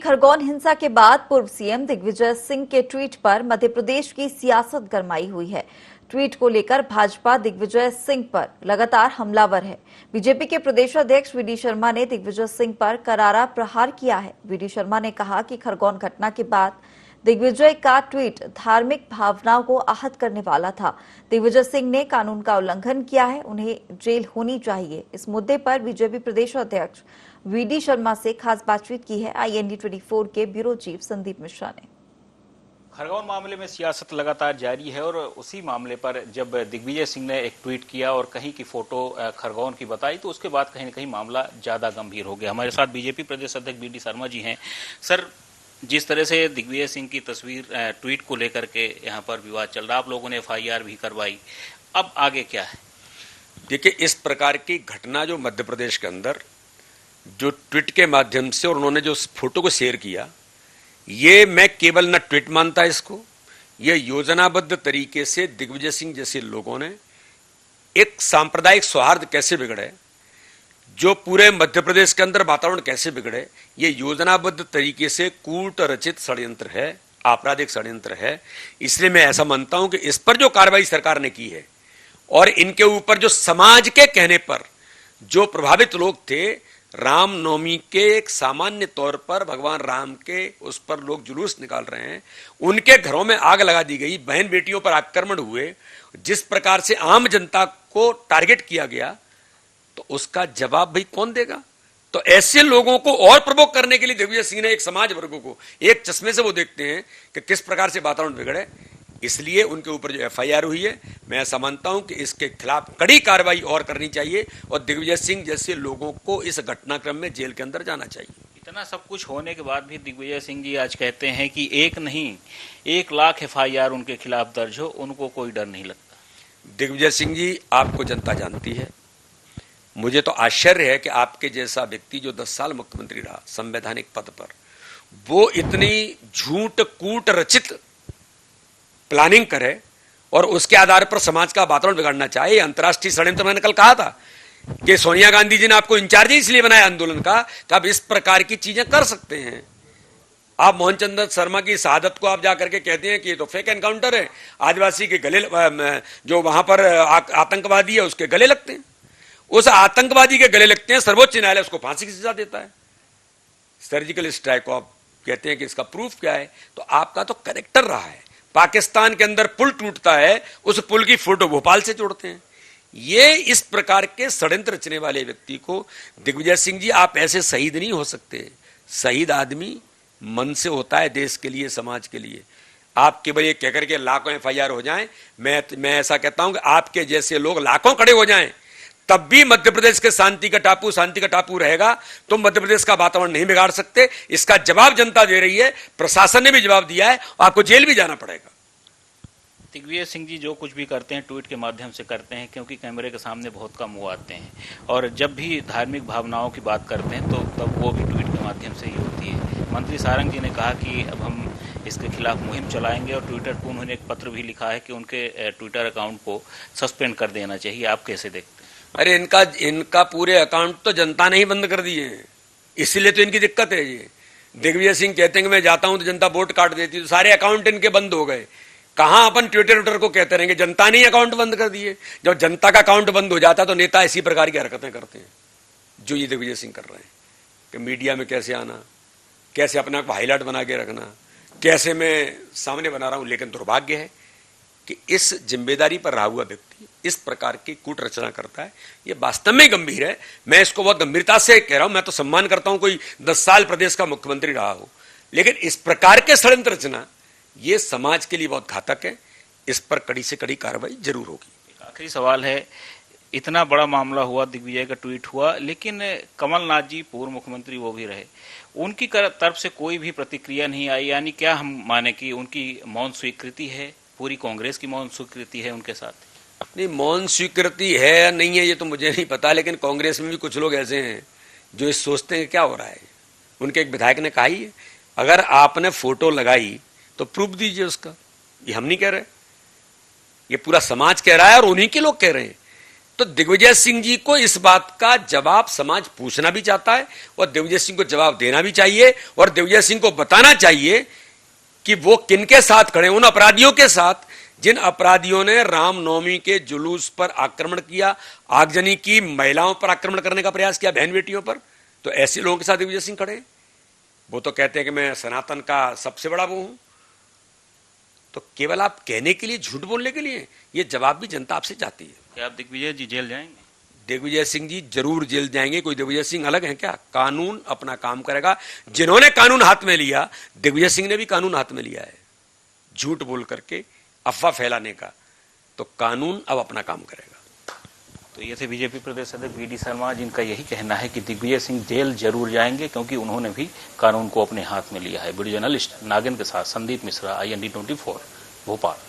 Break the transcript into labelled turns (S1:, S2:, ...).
S1: खरगोन हिंसा के बाद पूर्व सीएम दिग्विजय सिंह के ट्वीट पर मध्य प्रदेश की सियासत गरमाई हुई है। ट्वीट को लेकर भाजपा दिग्विजय सिंह पर लगातार हमलावर है। बीजेपी के प्रदेश अध्यक्ष वीडी शर्मा ने दिग्विजय सिंह पर करारा प्रहार किया है। वीडी शर्मा ने कहा कि खरगोन घटना के बाद दिग्विजय का ट्वीट धार्मिक भावनाओं को आहत करने वाला था। दिग्विजय सिंह ने कानून का उल्लंघन किया है, उन्हें जेल होनी चाहिए। इस मुद्दे पर बीजेपी प्रदेश अध्यक्ष वीडी शर्मा से खास बातचीत की है IND24 के ब्यूरो चीफ संदीप मिश्रा ने।
S2: खरगोन मामले में सियासत लगातार जारी है और उसी मामले पर जब दिग्विजय सिंह ने एक ट्वीट किया और कहीं की फोटो खरगोन की बताई तो उसके बाद कहीं न कहीं मामला ज्यादा गंभीर हो गया। हमारे साथ बीजेपी प्रदेश अध्यक्ष वीडी शर्मा जी हैं। सर, जिस तरह से दिग्विजय सिंह की तस्वीर ट्वीट को लेकर के यहाँ पर विवाद चल रहा, आप लोगों ने FIR भी करवाई, अब आगे क्या है?
S3: देखिए, इस प्रकार की घटना जो मध्य प्रदेश के अंदर जो ट्वीट के माध्यम से और उन्होंने जो फोटो को शेयर किया, ये मैं केवल न ट्वीट मानता इसको, ये योजनाबद्ध तरीके से दिग्विजय सिंह जैसे लोगों ने एक सांप्रदायिक सौहार्द कैसे बिगड़े, जो पूरे मध्य प्रदेश के अंदर वातावरण कैसे बिगड़े, ये योजनाबद्ध तरीके से कूट रचित षड्यंत्र है, आपराधिक षड्यंत्र है। इसलिए मैं ऐसा मानता हूं कि इस पर जो कार्रवाई सरकार ने की है और इनके ऊपर जो समाज के कहने पर जो प्रभावित लोग थे, रामनवमी के एक सामान्य तौर पर भगवान राम के उस पर लोग जुलूस निकाल रहे हैं, उनके घरों में आग लगा दी गई, बहन बेटियों पर आक्रमण हुए, जिस प्रकार से आम जनता को टारगेट किया गया, तो उसका जवाब भाई कौन देगा? तो ऐसे लोगों को और प्रवोक करने के लिए दिग्विजय सिंह ने एक समाज वर्गों को एक चश्मे से वो देखते हैं कि किस प्रकार से वातावरण बिगड़े, इसलिए उनके ऊपर जो FIR हुई है, मैं ऐसा मानता हूं कि इसके खिलाफ कड़ी कार्रवाई और करनी चाहिए और दिग्विजय सिंह जैसे लोगों को इस घटनाक्रम में जेल के अंदर जाना चाहिए।
S2: इतना सब कुछ होने के बाद भी दिग्विजय सिंह जी आज कहते हैं कि एक नहीं 1 लाख FIR उनके खिलाफ दर्ज हो, उनको कोई डर नहीं लगता।
S3: दिग्विजय सिंह जी, आपको जनता जानती है। मुझे तो आश्चर्य है कि आपके जैसा व्यक्ति जो 10 साल मुख्यमंत्री रहा संवैधानिक पद पर, वो इतनी झूठ कूट रचित प्लानिंग करे और उसके आधार पर समाज का वातावरण बिगाड़ना चाहे। अंतर्राष्ट्रीय षड्यंत्र मैंने कल कहा था कि सोनिया गांधी जी ने आपको इंचार्ज ही इसलिए बनाया आंदोलन का कि आप इस प्रकार की चीजें कर सकते हैं। आप मोहन चंद्र शर्मा की शहादत को आप जाकर के कहते हैं कि ये तो फेक एनकाउंटर है, आदिवासी के गले जो वहां पर आतंकवादी है उसके गले लगते हैं, उस आतंकवादी के गले लगते हैं, सर्वोच्च न्यायालय उसको फांसी की सजा देता है। सर्जिकल स्ट्राइक को आप कहते हैं कि इसका प्रूफ क्या है? तो आपका तो करेक्टर रहा है। पाकिस्तान के अंदर पुल टूटता है, उस पुल की फोटो भोपाल से जोड़ते हैं। ये इस प्रकार के षड्यंत्र रचने वाले व्यक्ति को, दिग्विजय सिंह जी, आप ऐसे शहीद नहीं हो सकते। शहीद आदमी मन से होता है, देश के लिए, समाज के लिए। आप केवल ये कहकर के लाखों FIR हो जाएं, मैं ऐसा कहता हूं कि आपके जैसे लोग लाखों खड़े हो जाएं, तब भी मध्य प्रदेश के शांति का टापू रहेगा। तुम मध्य प्रदेश का वातावरण नहीं बिगाड़ सकते। इसका जवाब जनता दे रही है, प्रशासन ने भी जवाब दिया है, आपको जेल भी जाना पड़ेगा।
S2: दिग्विजय सिंह जी जो कुछ भी करते हैं ट्वीट के माध्यम से करते हैं, क्योंकि कैमरे के सामने बहुत कम वो आते हैं और जब भी धार्मिक भावनाओं की बात करते हैं तो तब वो भी ट्वीट के माध्यम से ही होती है। मंत्री सारंग जी ने कहा कि अब हम इसके खिलाफ मुहिम चलाएंगे और ट्विटर पर उन्होंने एक पत्र भी लिखा है कि उनके ट्विटर अकाउंट को सस्पेंड कर देना चाहिए। आप कैसे देखते हैं?
S3: अरे, इनका पूरे अकाउंट तो जनता ने ही बंद कर दिए हैं, इसलिए तो इनकी दिक्कत है। ये दिग्विजय सिंह कहते हैं कि मैं जाता हूं तो जनता वोट काट देती है, तो सारे अकाउंट इनके बंद हो गए। कहां अपन ट्विटर को कहते रहेंगे? जनता ने ही अकाउंट बंद कर दिए। जब जनता का अकाउंट बंद हो जाता तो नेता इसी प्रकार की हरकतें करते हैं जो ये दिग्विजय सिंह कर रहे हैं कि मीडिया में कैसे आना, कैसे अपने आप को हाईलाइट बना के रखना, कैसे मैं सामने बना रहा हूं। लेकिन दुर्भाग्य है कि इस जिम्मेदारी पर रहा हुआ व्यक्ति इस प्रकार की कूट रचना करता है। ये वास्तव में गंभीर है। मैं इसको बहुत गंभीरता से कह रहा हूं। मैं तो सम्मान करता हूं कोई 10 साल प्रदेश का मुख्यमंत्री रहा हो, लेकिन इस प्रकार के षड्यंत्र रचना ये समाज के लिए बहुत घातक है। इस पर कड़ी से कड़ी कार्रवाई जरूर होगी।
S2: आखिरी सवाल है, इतना बड़ा मामला हुआ, दिग्विजय का ट्वीट हुआ, लेकिन कमलनाथ जी पूर्व मुख्यमंत्री वो भी रहे, उनकी तरफ से कोई भी प्रतिक्रिया नहीं आई। यानी क्या हम माने कि उनकी मौन स्वीकृति है, पूरी कांग्रेस की मौन स्वीकृति है उनके साथ?
S3: नहीं, मौन स्वीकृति है या नहीं है ये तो मुझे नहीं पता, लेकिन कांग्रेस में भी कुछ लोग ऐसे हैं जो इस सोचते हैं क्या हो रहा है। उनके एक विधायक ने कहा ही है, अगर आपने फोटो लगाई तो प्रूफ दीजिए उसका। ये हम नहीं कह रहे, ये पूरा समाज कह रहा है और उन्हीं के लोग कह रहे हैं तो दिग्विजय सिंह जी को इस बात का जवाब समाज पूछना भी चाहता है और दिग्विजय सिंह को जवाब देना भी चाहिए और दिग्विजय सिंह को बताना चाहिए कि वो किनके साथ खड़े, उन अपराधियों के साथ जिन अपराधियों ने रामनवमी के जुलूस पर आक्रमण किया, आगजनी की, महिलाओं पर आक्रमण करने का प्रयास किया, बहन बेटियों पर। तो ऐसे लोगों के साथ दिग्विजय सिंह खड़े। वो तो कहते हैं कि मैं सनातन का सबसे बड़ा वो हूं। तो केवल आप कहने के लिए, झूठ बोलने के लिए, ये जवाब भी जनता आपसे चाहती है।
S2: क्या आप दिग्विजय जी जेल जाएंगे?
S3: दिग्विजय सिंह जी जरूर जेल जाएंगे। कोई दिग्विजय सिंह अलग है क्या? कानून अपना काम करेगा। जिन्होंने कानून हाथ में लिया, दिग्विजय सिंह ने भी कानून हाथ में लिया है झूठ बोल करके, अफवाह फैलाने का। तो कानून अब अपना काम करेगा।
S2: तो ये थे बीजेपी प्रदेश अध्यक्ष वी डी शर्मा, जिनका यही कहना है कि दिग्विजय सिंह जेल जरूर जाएंगे क्योंकि उन्होंने भी कानून को अपने हाथ में लिया है। वीडियो जर्नलिस्ट नागिन के साथ संदीप मिश्रा, IND 24, भोपाल।